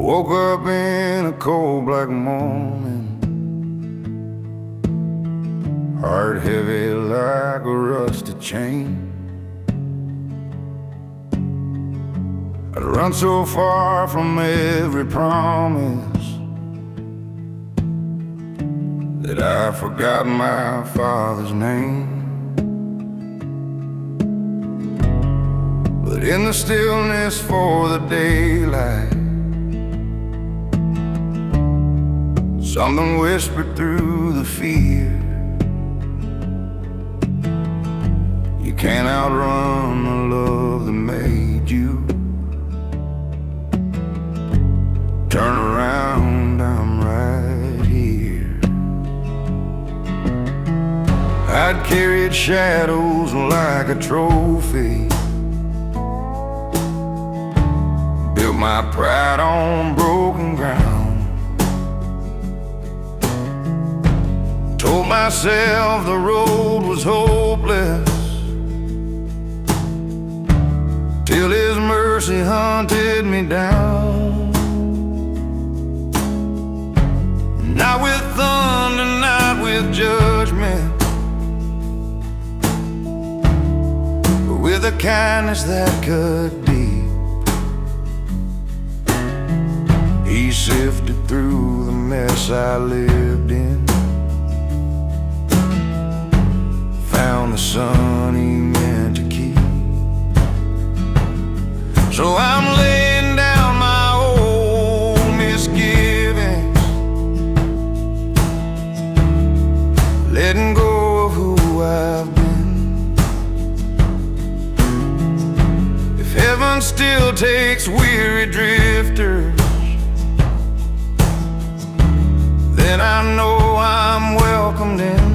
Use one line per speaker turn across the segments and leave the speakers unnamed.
Woke up in a cold black morning, heart heavy like a rusted chain. I'd run so far from every promise that I forgot my father's name. But in the stillness for the daylight, something whispered through the fear. You can't outrun the love that made you. Turn around, I'm right here. I'd carried shadows like a trophy, built my pride on broken ground. Told myself the road was hopeless, till His mercy hunted me down. Not with thunder, not with judgment, but with a kindness that cut deep. He sifted through the mess I lived in, found the son He meant to keep. So I'm laying down my old misgivings, letting go of who I've been. If heaven still takes weary drifters, then I know I'm welcomed in.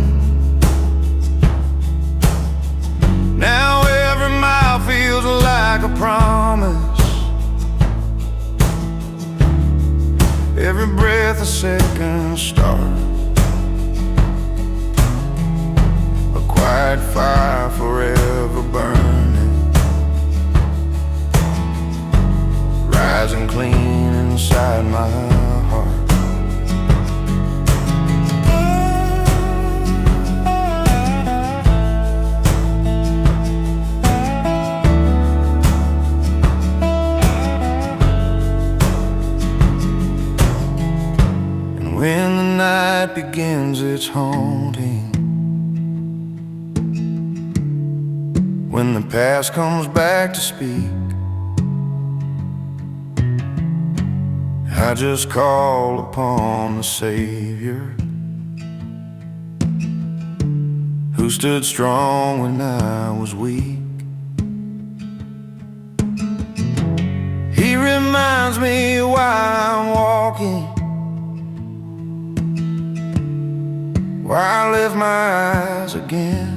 Now every mile feels like a promise, every breath a second start. A quiet fire forever burning, rising clean inside my heart. When the night begins its haunting, when the past comes back to speak, I just call upon the Savior who stood strong when I was weak. He reminds me why I'm walking, why I lift my eyes again.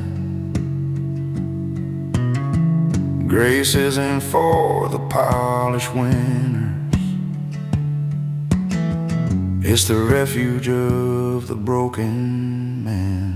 Grace isn't for the polished winners, it's the refuge of the broken man.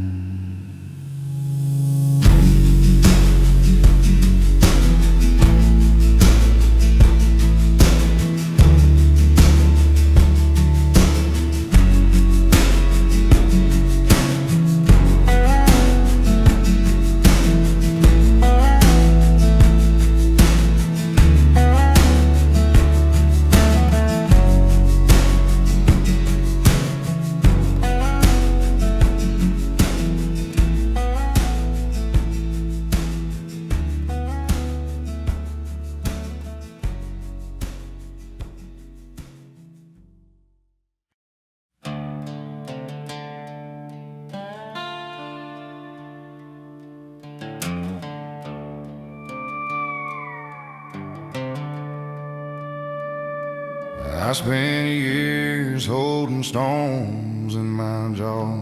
I spent years holding stones in my jaw,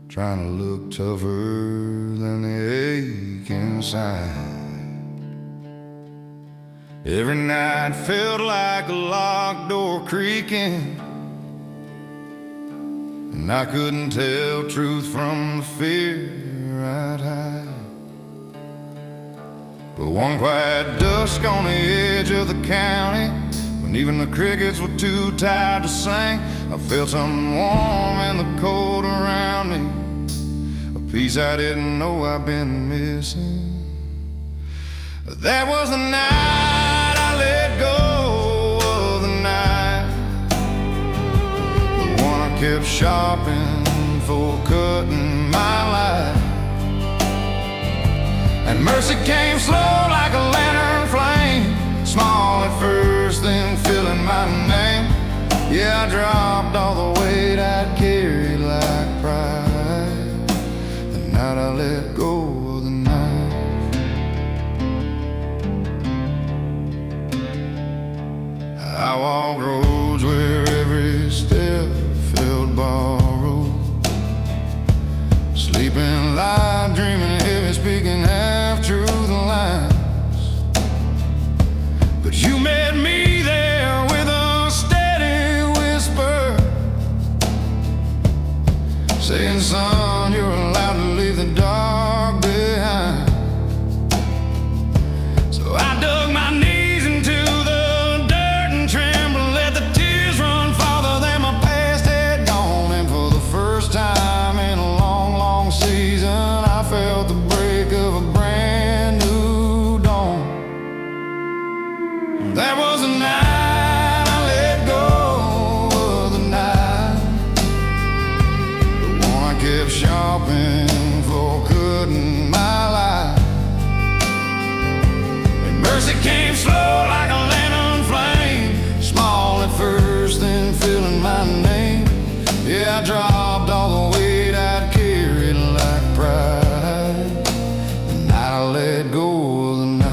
trying to look tougher than the ache inside. Every night felt like a locked door creaking, and I couldn't tell truth from the fear I'd hide. But one quiet dusk on the edge of the county, when and even the crickets were too tired to sing. I felt something warm in the cold around me, a peace I didn't know I'd been missing. That was the night I let go of the night, the one I kept shopping for, cutting my life. And mercy came slow like a lantern flame, small at first, then filling my name. Yeah, I dropped all the weight I'd carried like pride the night I let go of the night. I walked roads where every step felt borrowed, sleeping light, dreaming heavy, speaking half-truth lines. But you met me there with a steady whisper, saying, son, you're allowed to leave the dark behind. So I dug my knees into the dirt and trembled, let the tears run farther than my past had gone. And for the first time in a long, long season, I felt the break of a brand new dawn. That was the night I let go of the night, the one I kept shopping for, cutting my life. And mercy came slow like a lantern flame, small at first, then filling my name. Yeah, I dropped all the weight I'd carried like pride the night I let go of the night.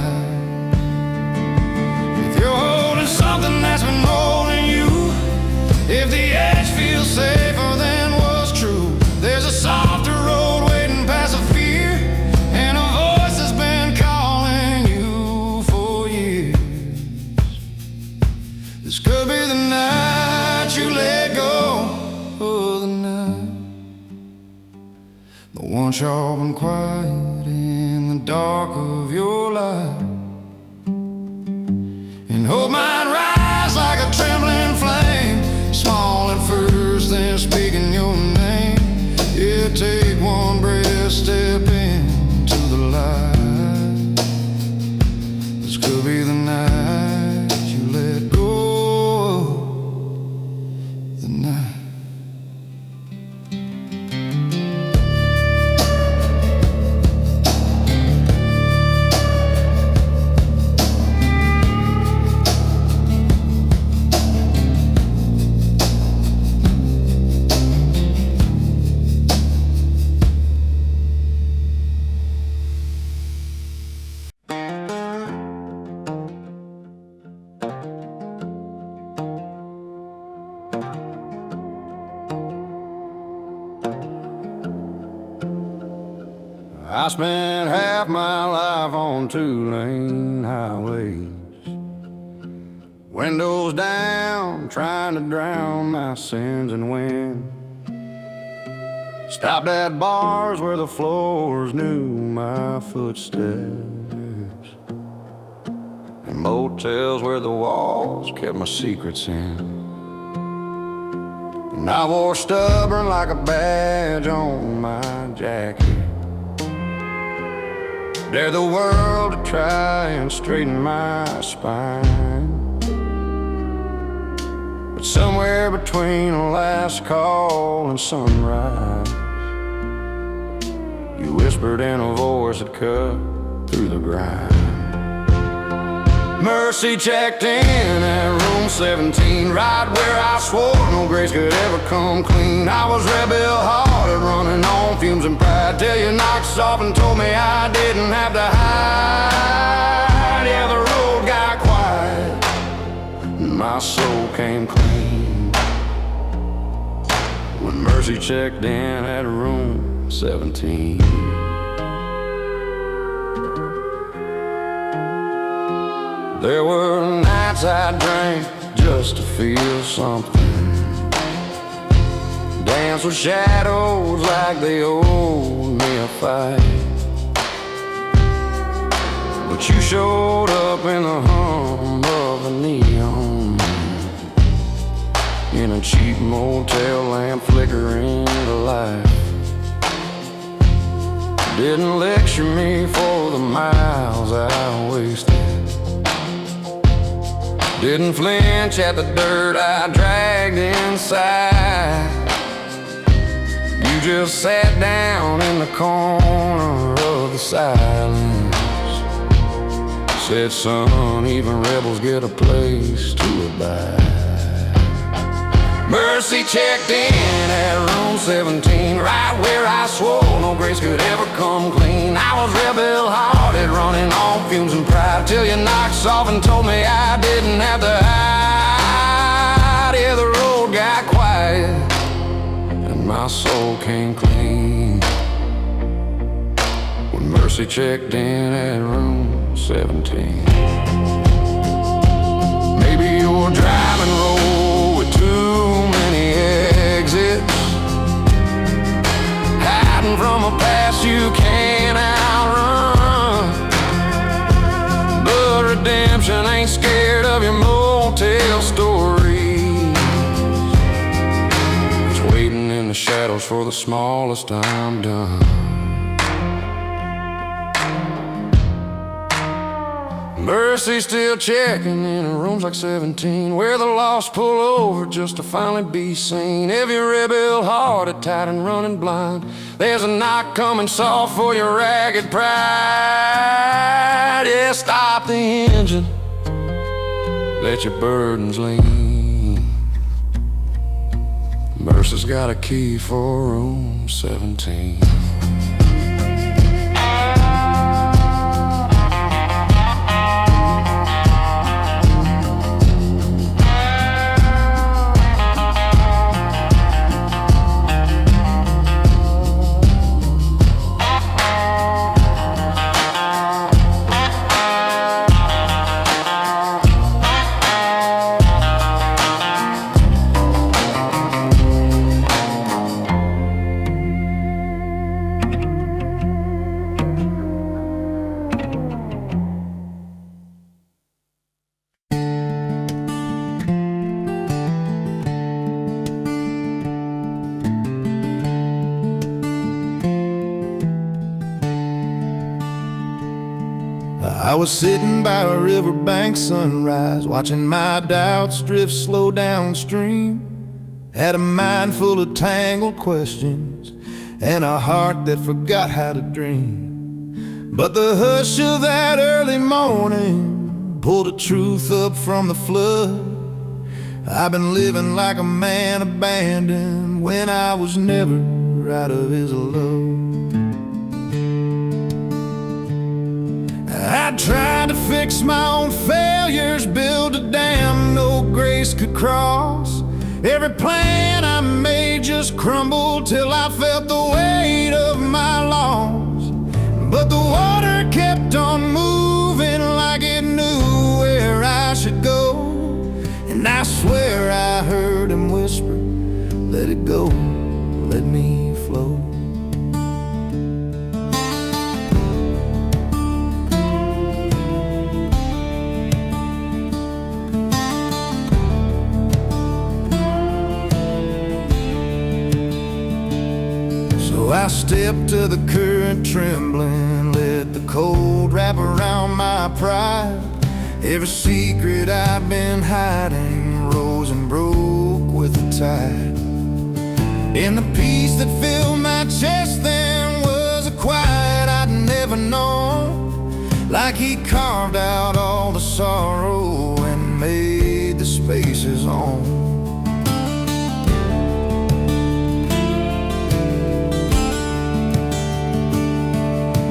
If you're holding something that's been holding you, if the edge feels safer than what's true, there's a softer road waiting past the fear, and a voice has been calling you for years. This could be the night you let go of the night, the one sharp and quiet in the dark of your life. And hope might rise like a trembling flame, small at first, then speaking your name. Yeah, take one breath, step into the light. This could be the night you let go of the night. I spent half my life on two-lane highways, windows down, trying to drown my sins and win. Stopped at bars where the floors knew my footsteps, and motels where the walls kept my secrets in. And I wore stubborn like a badge on my jacket, dare the world to try and straighten my spine. But somewhere between a last call and sunrise, you whispered in a voice that cut through the grind. Mercy checked in at room 17, right where I swore no grace could ever come clean. I was rebel-hearted, running on fumes and pride, till you knocked soft and told me I didn't have to hide. Yeah, the road got quiet, and my soul came clean when Mercy checked in at room 17. There were nights I drank just to feel something, dance with shadows like they owed me a fight. But you showed up in the hum of the neon, in a cheap motel lamp flickering the light. Didn't lecture me for the miles I wasted. Didn't flinch at the dirt I dragged inside. You just sat down in the corner of the silence. Said, son, even rebels get a place to abide. Mercy checked in at room 17, right where I swore no grace could ever come clean. I was rebel-hearted, running on fumes and pride, till you knocked soft and told me I didn't have to hide. Yeah, the road got quiet and my soul came clean when Mercy checked in at room 17. Maybe you're driving road with too many exits, hiding from a past you can't outrun. But redemption ain't scared of your motel stories. It's waiting in the shadows for the smallest I'm done. Mercy's still checking in rooms like 17, where the lost pull over just to finally be seen. Every rebel hearted, tight and running blind, there's a knock coming soft for your ragged pride. Yeah, stop the engine, let your burdens lean. Mercy's got a key for room 17.
I was sitting by a riverbank sunrise, watching my doubts drift slow downstream. Had a mind full of tangled questions and a heart that forgot how to dream. But the hush of that early morning pulled the truth up from the flood. I've been living like a man abandoned when I was never out of his love. I tried to fix my own failures, build a dam no grace could cross. Every plan I made just crumbled till I felt the weight of my loss. But the water kept on moving like it knew where I should go. And I swear I heard him whisper, let it go, let me flow. I stepped to the current trembling, let the cold wrap around my pride. Every secret I'd been hiding rose and broke with the tide. And the peace that filled my chest then was a quiet I'd never known. Like he carved out all the sorrow and made the space his own.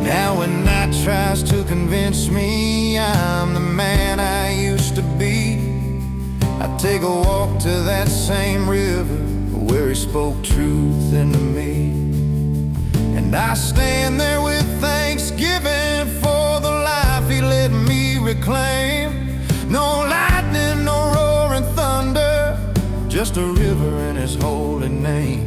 Now when night tries to convince me I'm the man I used to be, I take a walk to that same river where he spoke truth into me. And I stand there with thanksgiving for the life he let me reclaim. No lightning, no roaring thunder, just a river in his holy name.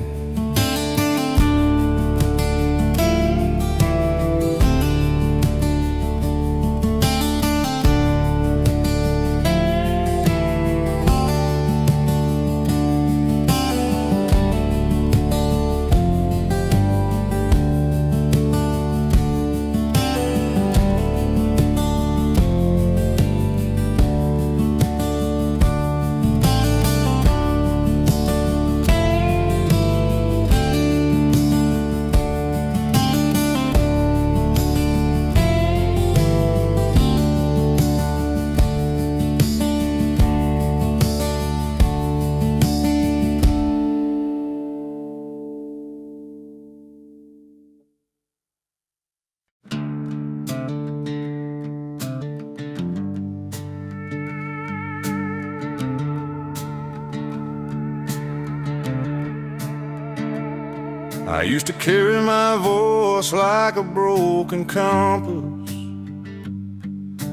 I used to carry my voice like a broken compass,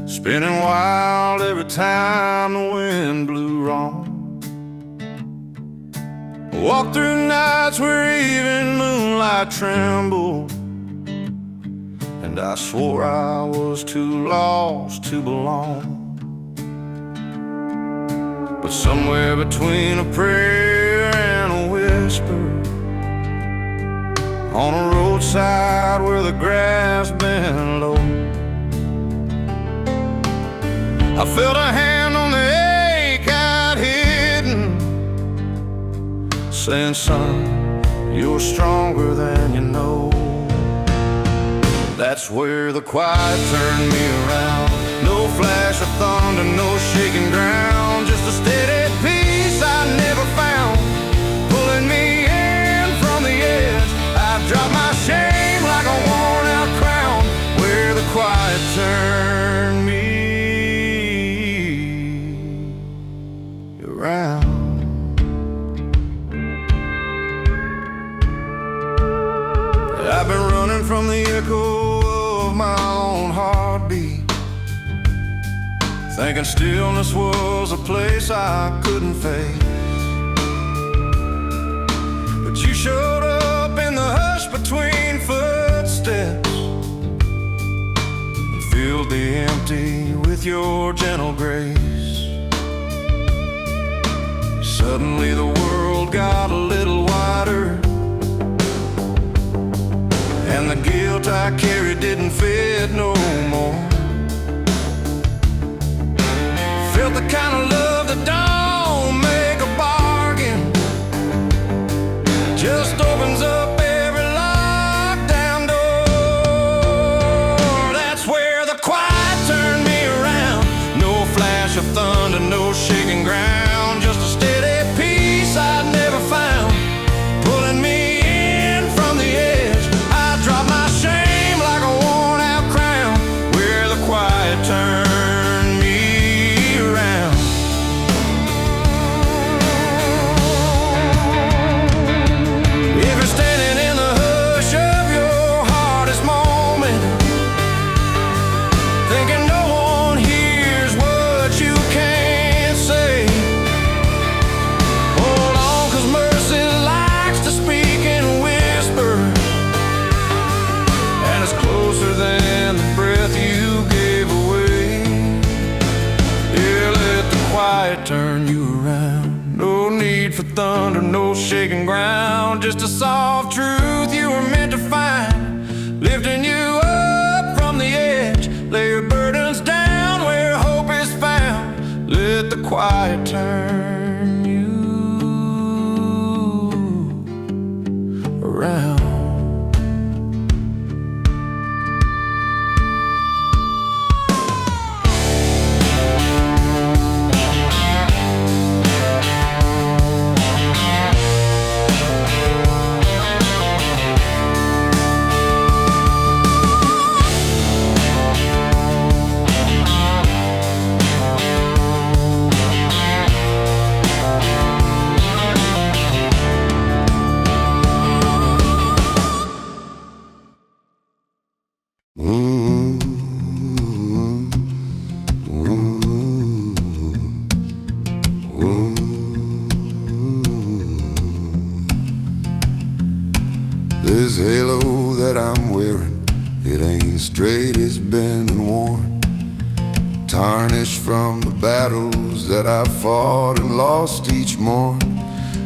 spinning wild every time the wind blew wrong. Walked through nights where even moonlight trembled, and I swore I was too lost to belong. But somewhere between a prayer and a whisper, on a roadside where the grass bent low, I felt a hand on the ache I'd hidden, saying, son, you're stronger than you know. That's where the quiet turned me around. No flash of thunder, no shaking ground, just a steady peace I never found, pulling me in from the edge. I dropped my shame like a worn-out crown, where the quiet turned me around. I've been running from the echo of my own heartbeat, thinking stillness was a place I couldn't face. But you showed up in the hush between footsteps, and filled the empty with your gentle grace. Suddenly the world got a little wider, and the guilt I carried didn't fit no more. Felt the kind of love that don't make a bargain, just opens up every locked down door. That's where the quiet turned me around. No flash of thunder, no shaking ground, just a steady peace I'd never found, pulling me in from the edge. I dropped my shame like a worn-out crown, where the quiet turned turn you around. No need for thunder, no shaking ground, just a soft truth you were meant to find, lifting you up from the edge. Lay your burdens down where hope is found. Let the quiet turn you around. This halo that I'm wearing, it ain't straight, it's been and worn, tarnished from the battles that I fought and lost each morn.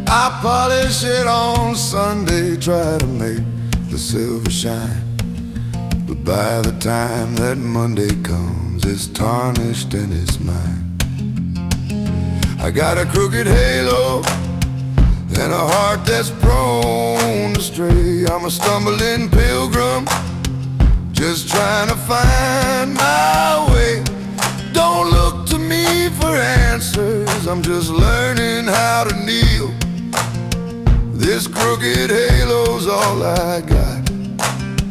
I polish it on Sunday, try to make the silver shine, but by the time that Monday comes, it's tarnished and it's mine. I got a crooked halo and a heart that's prone to stray. I'm a stumbling pilgrim, just trying to find my way. Don't look to me for answers, I'm just learning how to kneel. This crooked halo's all I got,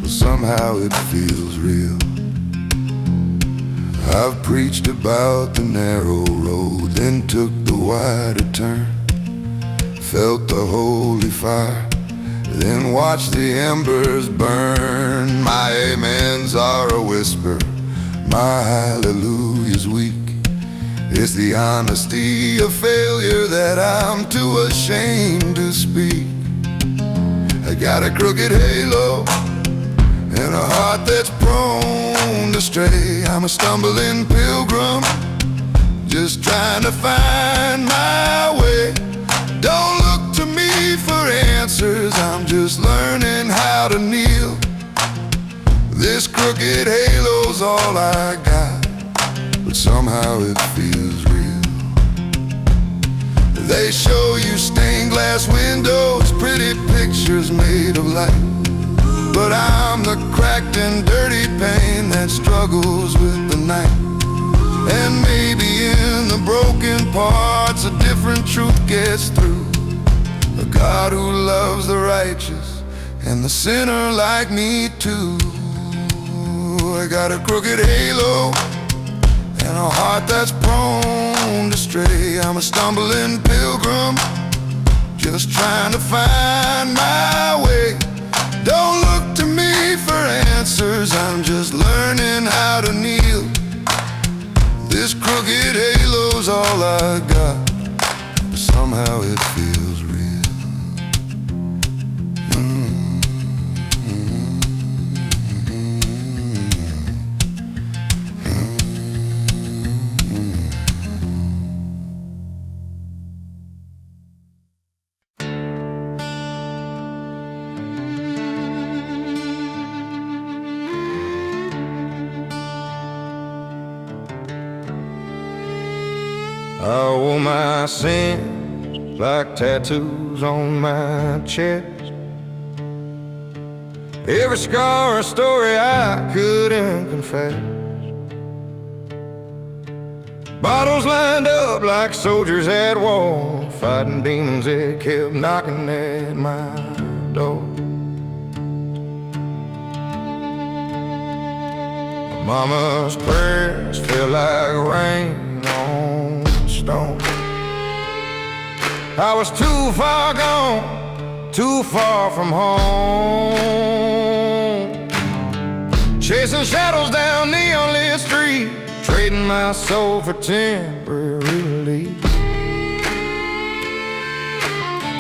but somehow it feels real. I've preached about the narrow road, then took the wider turn, felt the holy fire then watch the embers burn. My amens are a whisper, my hallelujah's weak. It's the honesty of failure that I'm too ashamed to speak. I got a crooked halo and a heart that's prone to stray. I'm a stumbling pilgrim, just trying to find my way. Don't look to me for answers, I'm just learning how to kneel. This crooked halo's all I got, but somehow it feels real. They show you stained glass windows, pretty pictures made of light, but I'm the cracked and dirty pain that struggles with the night. And maybe in the broken parts a different truth gets through. A God who loves the righteous and the sinner like me too. I got a crooked halo and a heart that's prone to stray. I'm a stumbling pilgrim, just trying to find my way. Don't look to me for answers, I'm just learning how to kneel. This crooked halo's all I got, but somehow it feels real. I wore my sins like tattoos on my chest. Every scar a story I couldn't confess. Bottles lined up like soldiers at war, fighting demons that kept knocking at my door. My mama's prayers felt like rain on stone. I was too far gone, too far from home, chasing shadows down neon-lit street, trading my soul for temporary relief.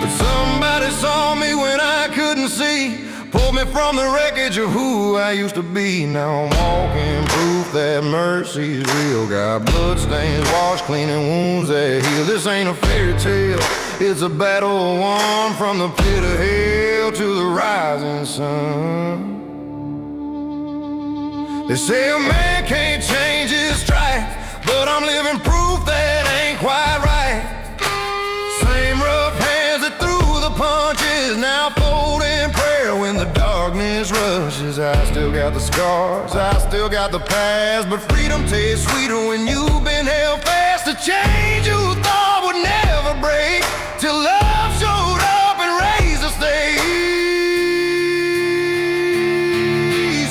But somebody saw me when I couldn't see, pulled me from the wreckage of who I used to be. Now I'm walking proof that mercy's real. Got bloodstains washed clean and wounds that heal. This ain't a fairy tale, it's a battle won from the pit of hell to the rising sun. They say a man can't change his strife, but I'm living proof that ain't quite right. Same rough hands that threw the punches, now folding prayer when the darkness rushes. I still got the scars, I still got the past, but freedom tastes sweeter when you've been held fast. A change you thought would never break, till love showed up and raised the stakes.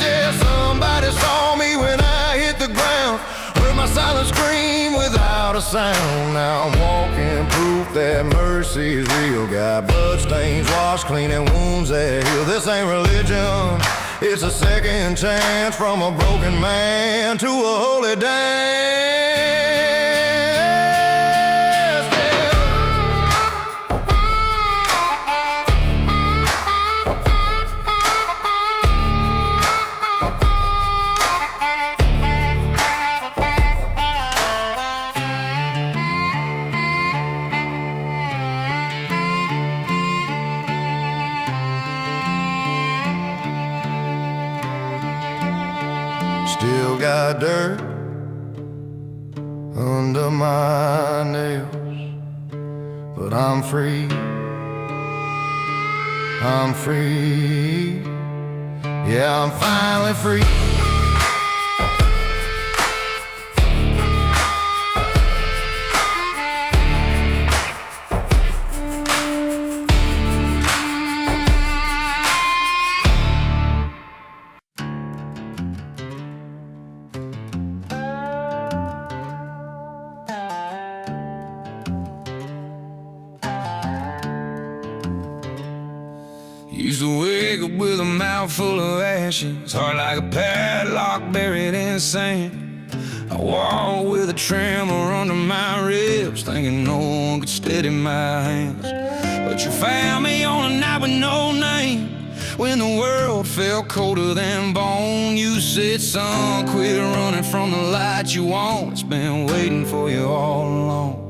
Yeah, somebody saw me when I hit the ground, heard my silent scream without a sound. Now I'm walking proof that mercy is real. Got bloodstains washed clean and wounds that heal. This ain't religion, it's a second chance from a broken man to a holy dance. Still got dirt under my nails, but I'm free, I'm free. Yeah, I'm finally free. Used to wake up with a mouth full of ashes, heart like a padlock buried in sand. I walk with a tremor under my ribs, thinking no one could steady my hands. But you found me on a night with no name, when the world felt colder than bone. You said, son, quit running from the light you want. It's been waiting for you all along.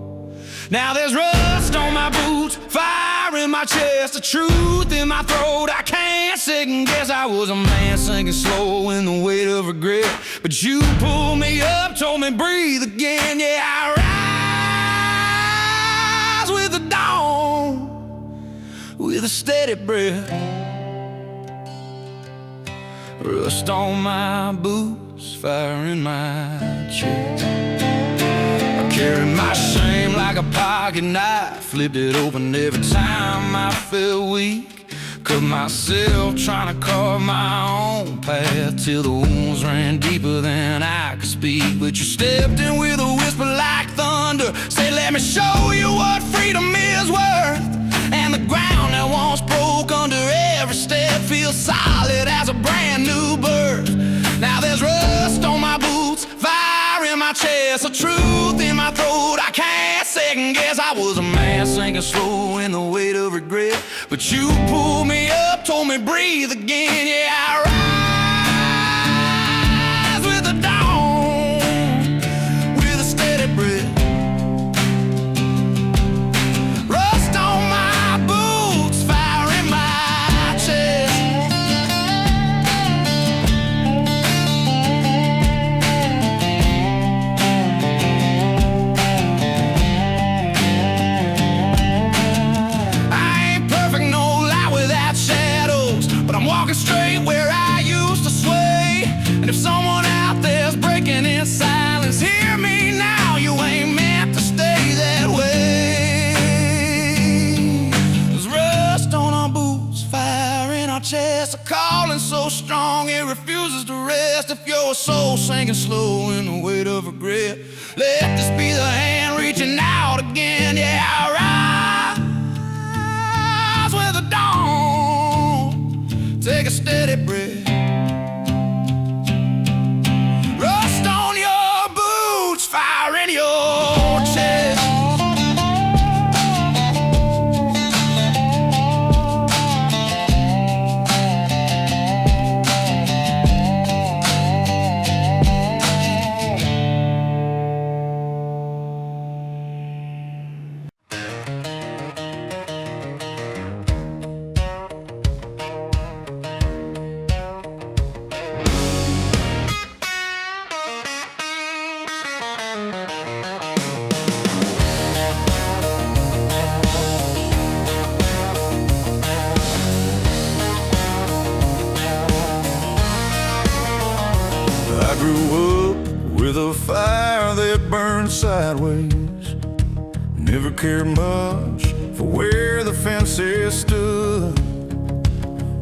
Now there's rust on my boots, fire in my chest, the truth in my throat. I can't second guess. I was a man sinking slow in the weight of regret, but you pulled me up, told me breathe again. Yeah, I rise with the dawn, with a steady breath. Rust on my boots, fire in my chest. I carry my shame like a pocket knife, flipped it open every time I felt weak. Cut myself trying to carve my own path, till the wounds ran deeper than I could speak. But you stepped in with a whisper like thunder, said, let me show you what freedom is worth. And the ground that once broke under every step feels solid as a brand new birth. Now there's rust on my boots, fire in my chest, the truth in my throat. I can't second guess. I was a man sinking slow in the weight of regret, but you pulled me up, told me breathe again. Yeah, I rise with the dawn, with a steady breath. Rust on my boots, fire in my chest. I ain't perfect, no light without shadows, but I'm walking straight where I used to sway. And if someone out there's breaking in silence, hear me now, you ain't meant to stay that way. There's rust on our boots, fire in our chest, a calling so strong it refuses to rest. If your soul sinking slow in the weight of regret, let this be the hand reaching out again. Yeah, I rise with the dawn, take a steady breath. Rust on your boots, fire in your chest. I grew up with a fire that burned sideways. Never cared much for where the fences stood.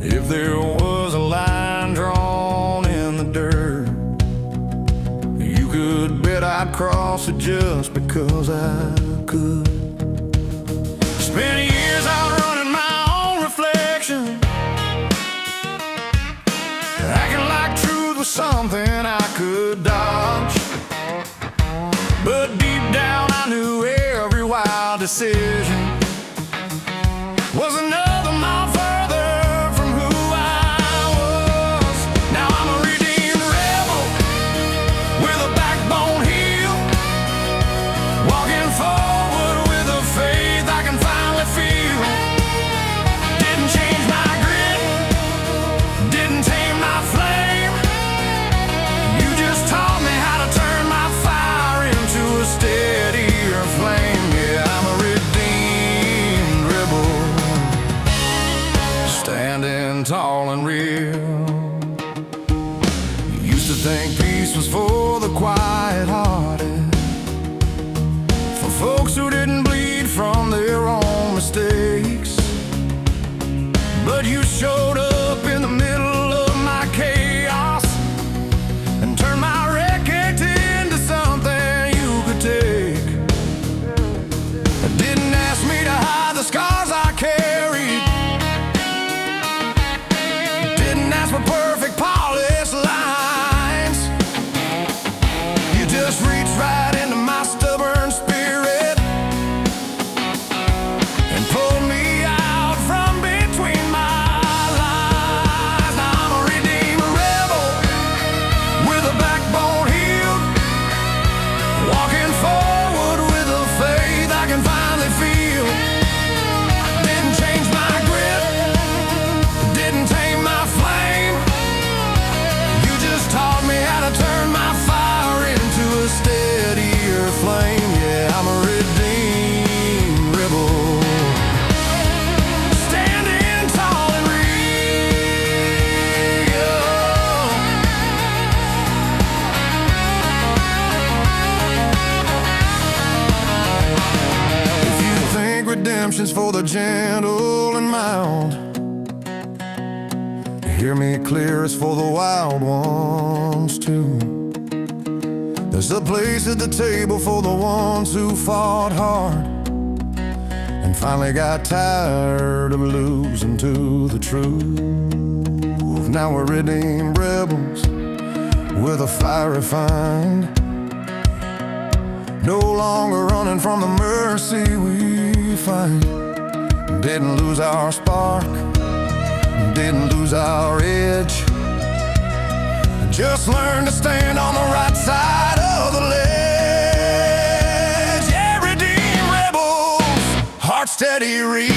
If there was a line drawn in the dirt, you could bet I'd cross it just because I could. Spent years outrunning my own reflection, acting like truth was something I could dodge. But deep down I knew every wild decision was another mile further from who I was. Now I'm a redeemed rebel with a backbone healed, walking forward with a faith I can finally feel. Didn't change my grit, didn't tame my flame. You just taught me how to turn my fire into a steadier flame. Yeah, I'm a redeemed rebel, standing tall and real. Used to think peace was for the quiet-hearted, for folks who didn't bleed from their own mistakes. But you showed up in the middle of my chaos and turned my wreckage into something you could take. Didn't ask me to hide the scars I carried,
hear me clear as for the wild ones too. There's a place at the table for the ones who fought hard and finally got tired of losing to the truth. Now we're redeemed rebels with a fire refined, no longer running from the mercy we find. Didn't lose our spark, didn't lose our edge, just learned to stand on the right side of the ledge. Yeah, redeemed rebels, heart steady reach.